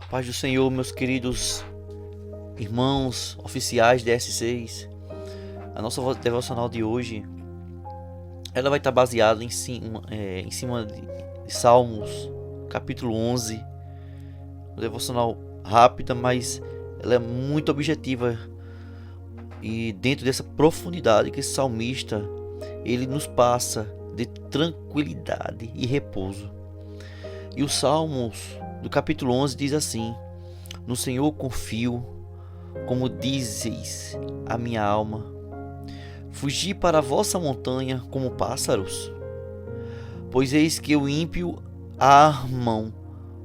Paz do Senhor, meus queridos irmãos, oficiais da S6. A nossa devocional de hoje, ela vai estar baseada em cima de Salmos, capítulo 11. Uma devocional rápida, mas ela é muito objetiva. E dentro dessa profundidade que esse salmista, ele nos passa de tranquilidade e repouso. E os Salmos do capítulo 11 diz assim: no Senhor confio, como dizes a minha alma. Fugi para a vossa montanha como pássaros. Pois eis que o ímpio armam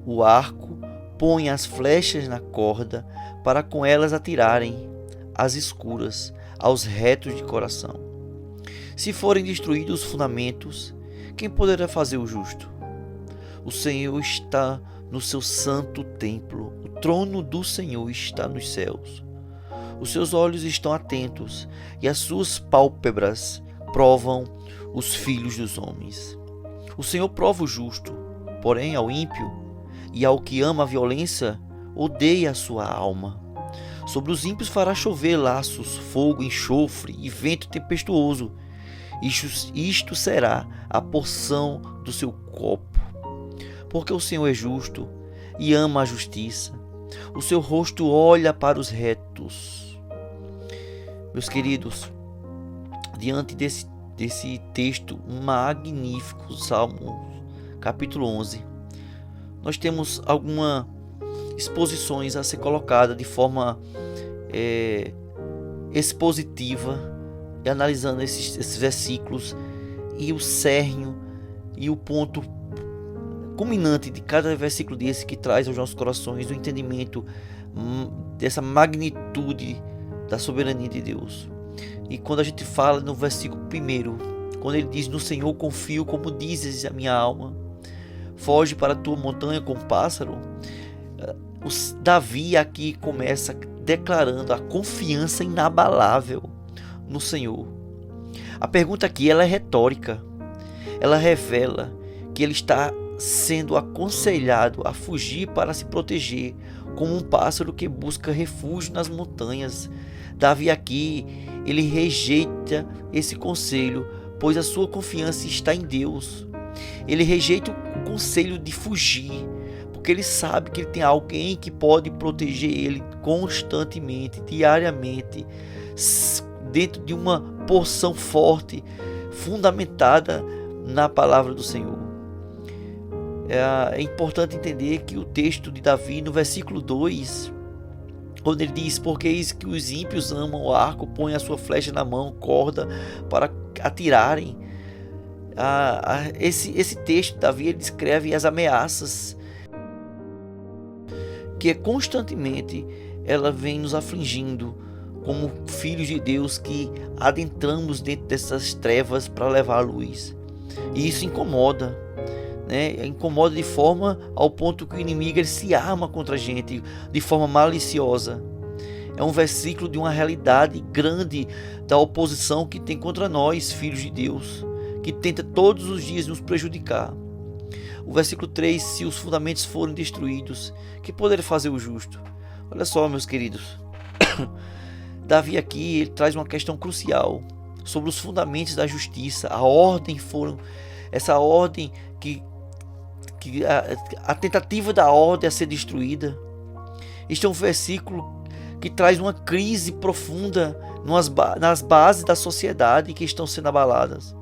o arco, põe as flechas na corda, para com elas atirarem às escuras, aos retos de coração. Se forem destruídos os fundamentos, quem poderá fazer o justo? O Senhor está no seu santo templo, o trono do Senhor está nos céus. Os seus olhos estão atentos e as suas pálpebras provam os filhos dos homens. O Senhor prova o justo, porém ao ímpio e ao que ama a violência odeia a sua alma. Sobre os ímpios fará chover laços, fogo, enxofre e vento tempestuoso. Isto será a porção do seu copo. Porque o Senhor é justo e ama a justiça. O seu rosto olha para os retos. Meus queridos, diante desse texto magnífico, Salmo capítulo 11, nós temos algumas exposições a ser colocada de forma expositiva, analisando esses versículos e o cerne e o ponto culminante de cada versículo desse, que traz aos nossos corações o entendimento dessa magnitude da soberania de Deus. E quando a gente fala no versículo 1, quando ele diz: no Senhor confio, como dizes a minha alma, foge para a tua montanha como pássaro. Davi aqui começa declarando a confiança inabalável no Senhor. A pergunta aqui, ela é retórica. Ela revela que ele está sendo aconselhado a fugir para se proteger, como um pássaro que busca refúgio nas montanhas. Davi aqui, ele rejeita esse conselho, pois a sua confiança está em Deus. Ele rejeita o conselho de fugir, porque ele sabe que ele tem alguém que pode proteger ele constantemente, diariamente, dentro de uma porção forte, fundamentada na palavra do Senhor. É importante entender que o texto de Davi, no versículo 2, quando ele diz: porque eis que os ímpios amam o arco, põem a sua flecha na mão, corda, para atirarem. Esse texto de Davi, ele descreve as ameaças que constantemente ela vem nos afligindo, como filhos de Deus que adentramos dentro dessas trevas para levar a luz. E isso incomoda, né? Incomoda de forma ao ponto que o inimigo ele se arma contra a gente de forma maliciosa. É um versículo de uma realidade grande da oposição que tem contra nós, filhos de Deus, que tenta todos os dias nos prejudicar. O versículo 3: se os fundamentos forem destruídos, que poderá fazer o justo? Olha só, meus queridos, Davi aqui ele traz uma questão crucial sobre os fundamentos da justiça. Essa ordem que a tentativa da ordem a ser destruída. Este é um versículo que traz uma crise profunda nas bases da sociedade que estão sendo abaladas.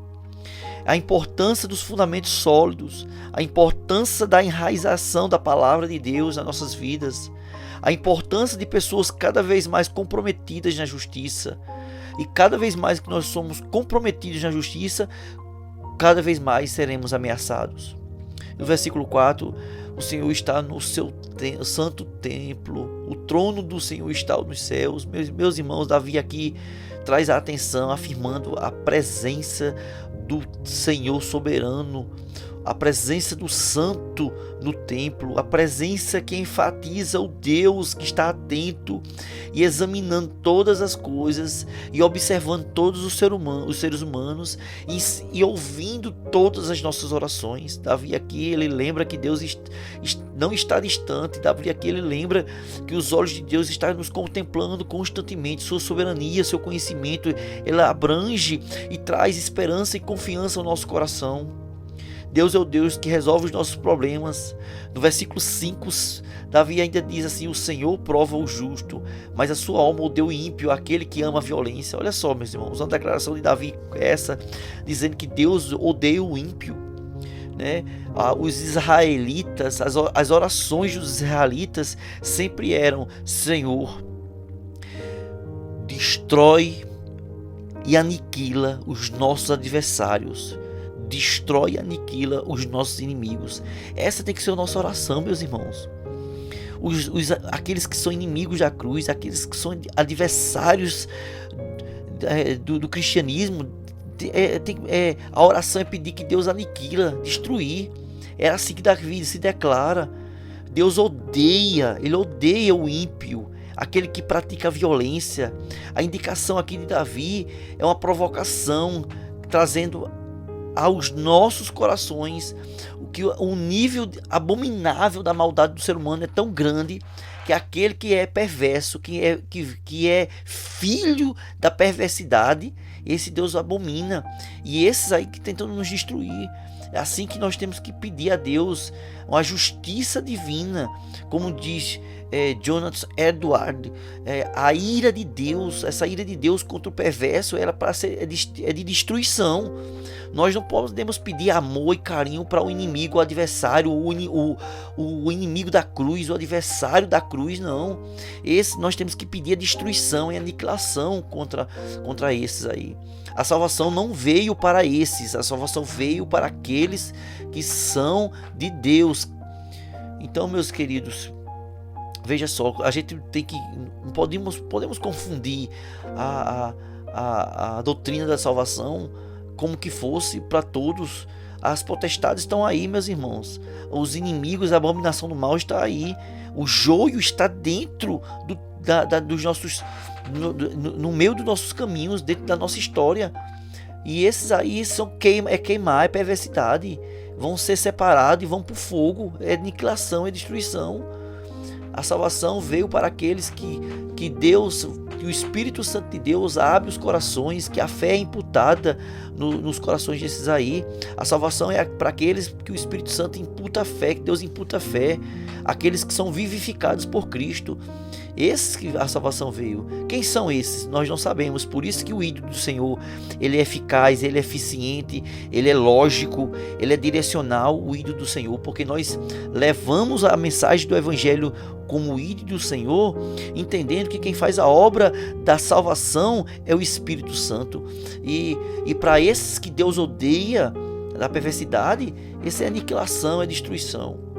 A importância dos fundamentos sólidos, a importância da enraização da palavra de Deus nas nossas vidas, a importância de pessoas cada vez mais comprometidas na justiça. E cada vez mais que nós somos comprometidos na justiça, cada vez mais seremos ameaçados. No versículo 4, o Senhor está no seu santo templo, o trono do Senhor está nos céus. Meus irmãos, Davi aqui traz a atenção, afirmando a presença do Senhor soberano, a presença do santo no templo, a presença que enfatiza o Deus que está atento e examinando todas as coisas e observando todos os seres humanos e ouvindo todas as nossas orações. Davi aqui, ele lembra que Deus não está distante. Davi aqui, ele lembra que os olhos de Deus estão nos contemplando constantemente. Sua soberania, seu conhecimento, ele abrange e traz esperança e confiança ao nosso coração. Deus é o Deus que resolve os nossos problemas. No versículo 5, Davi ainda diz assim: o Senhor prova o justo, mas a sua alma odeia o ímpio, aquele que ama a violência. Olha só, meus irmãos, uma declaração de Davi essa, dizendo que Deus odeia o ímpio, né? Os israelitas, as orações dos israelitas sempre eram: Senhor, destrói e aniquila os nossos adversários. Destrói e aniquila os nossos inimigos. Essa tem que ser a nossa oração, meus irmãos. Aqueles que são inimigos da cruz, aqueles que são adversários do cristianismo, a oração é pedir que Deus aniquila, destruir. É assim que Davi se declara. Deus odeia, ele odeia o ímpio, aquele que pratica a violência. A indicação aqui de Davi é uma provocação, trazendo aos nossos corações o nível abominável da maldade do ser humano é tão grande que aquele que é perverso, que é filho da perversidade, esse Deus abomina. E esses aí que tentam nos destruir. É assim que nós temos que pedir a Deus uma justiça divina, como diz Jonathan Edwards, a ira de Deus, essa ira de Deus contra o perverso, é de destruição. Nós não podemos pedir amor e carinho para o inimigo, o adversário, o inimigo da cruz, o adversário da cruz, não. Nós temos que pedir a destruição e a aniquilação contra esses aí. A salvação não veio para esses, a salvação veio para aqueles que são de Deus. Então, meus queridos, veja só, a gente tem que, não podemos confundir a doutrina da salvação como que fosse para todos. As potestades estão aí, meus irmãos. Os inimigos, a abominação do mal está aí. O joio está dentro dos nossos, no meio dos nossos caminhos, dentro da nossa história. E esses aí queimar, é perversidade. Vão ser separados e vão para o fogo. É aniquilação, é destruição. A salvação veio para aqueles que Deus, que o Espírito Santo de Deus abre os corações, que a fé é imputada nos corações desses aí. A salvação é para aqueles que o Espírito Santo imputa a fé, que Deus imputa a fé, aqueles que são vivificados por Cristo. Esses que a salvação veio. Quem são esses? Nós não sabemos. Por isso que o ídolo do Senhor, ele é eficaz, ele é eficiente, ele é lógico, ele é direcional, o ídolo do Senhor, porque nós levamos a mensagem do Evangelho como ídolo do Senhor, entendendo que quem faz a obra da salvação é o Espírito Santo. E para esses que Deus odeia, da perversidade, essa é aniquilação, é destruição.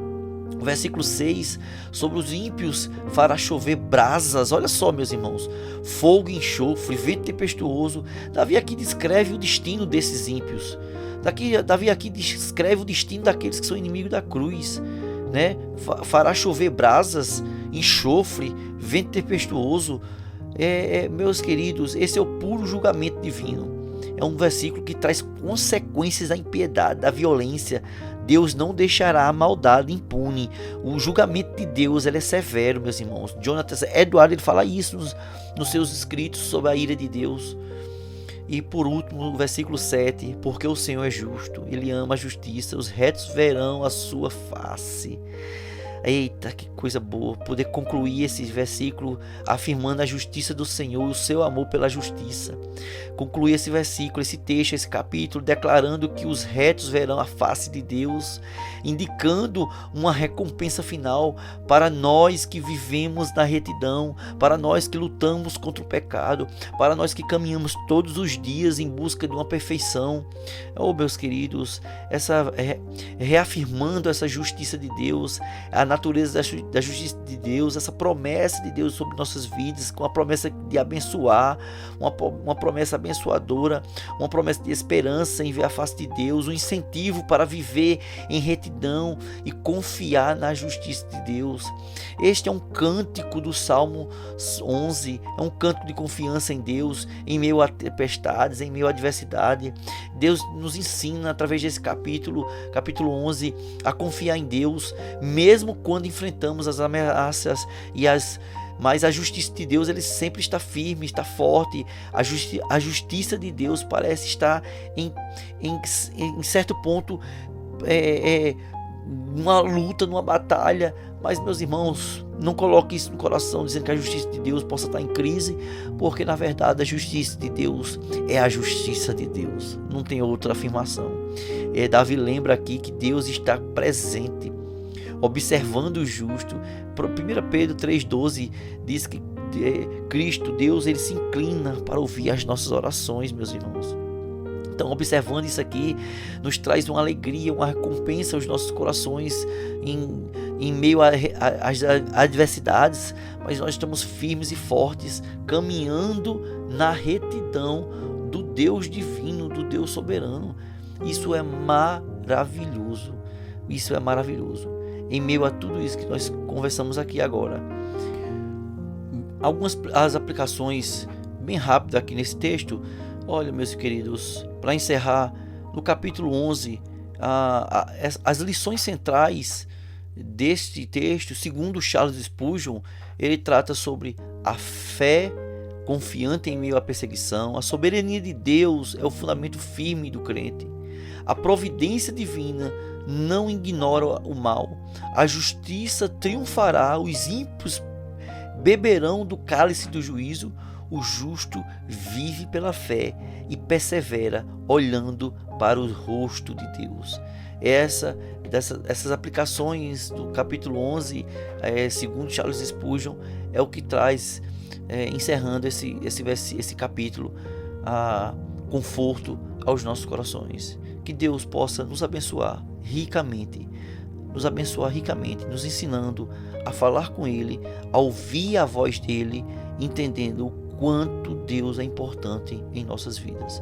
O versículo 6, sobre os ímpios fará chover brasas. Olha só, meus irmãos, fogo e enxofre, vento tempestuoso. Davi aqui descreve o destino desses ímpios. Davi aqui descreve o destino daqueles que são inimigos da cruz, né? Fará chover brasas, enxofre, vento tempestuoso. Meus queridos, esse é o puro julgamento divino. É um versículo que traz consequências da impiedade, da violência. Deus não deixará a maldade impune. O julgamento de Deus é severo, meus irmãos. Jonathan Edwards, ele fala isso nos seus escritos sobre a ira de Deus. E por último, o versículo 7, porque o Senhor é justo, ele ama a justiça, os retos verão a sua face. Eita, que coisa boa poder concluir esse versículo afirmando a justiça do Senhor, o seu amor pela justiça. Concluir esse versículo, esse texto, esse capítulo, declarando que os retos verão a face de Deus, indicando uma recompensa final para nós que vivemos na retidão, para nós que lutamos contra o pecado, para nós que caminhamos todos os dias em busca de uma perfeição. Oh, meus queridos, reafirmando essa justiça de Deus, a natureza da justiça de Deus, essa promessa de Deus sobre nossas vidas, com a promessa de abençoar, uma promessa abençoadora, uma promessa de esperança em ver a face de Deus, um incentivo para viver em retidão e confiar na justiça de Deus. Este é um cântico do Salmo 11, é um canto de confiança em Deus, em meio a tempestades, em meio à adversidade. Deus nos ensina através desse capítulo 11, a confiar em Deus, mesmo quando enfrentamos as ameaças mas a justiça de Deus, ele sempre está firme, está forte. A justiça de Deus parece estar em certo ponto numa luta, numa batalha. Mas, meus irmãos, não coloque isso no coração dizendo que a justiça de Deus possa estar em crise, porque na verdade a justiça de Deus é a justiça de Deus, não tem outra afirmação. Davi lembra aqui que Deus está presente, observando o justo. 1 Pedro 3,12 diz que Cristo, Deus, ele se inclina para ouvir as nossas orações, meus irmãos. Então, observando isso aqui, nos traz uma alegria, uma recompensa aos nossos corações em meio às adversidades, mas nós estamos firmes e fortes, caminhando na retidão do Deus divino, do Deus soberano. Isso é maravilhoso. Isso é maravilhoso. Em meio a tudo isso que nós conversamos aqui agora, algumas as aplicações bem rápidas aqui nesse texto. Olha, meus queridos, para encerrar, no capítulo 11, as lições centrais deste texto, segundo Charles Spurgeon, ele trata sobre a fé confiante em meio à perseguição. A soberania de Deus é o fundamento firme do crente. A providência divina não ignora o mal. A justiça triunfará, os ímpios beberão do cálice do juízo. O justo vive pela fé persevera olhando para o rosto de Deus. Essas aplicações do capítulo 11, segundo Charles Spurgeon, é o que traz, encerrando esse capítulo, conforto aos nossos corações. Que Deus possa nos abençoar ricamente, nos ensinando a falar com Ele, a ouvir a voz dEle, entendendo o quanto Deus é importante em nossas vidas.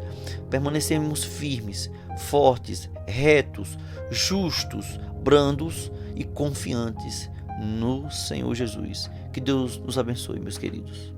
Permanecemos firmes, fortes, retos, justos, brandos e confiantes no Senhor Jesus. Que Deus nos abençoe, meus queridos.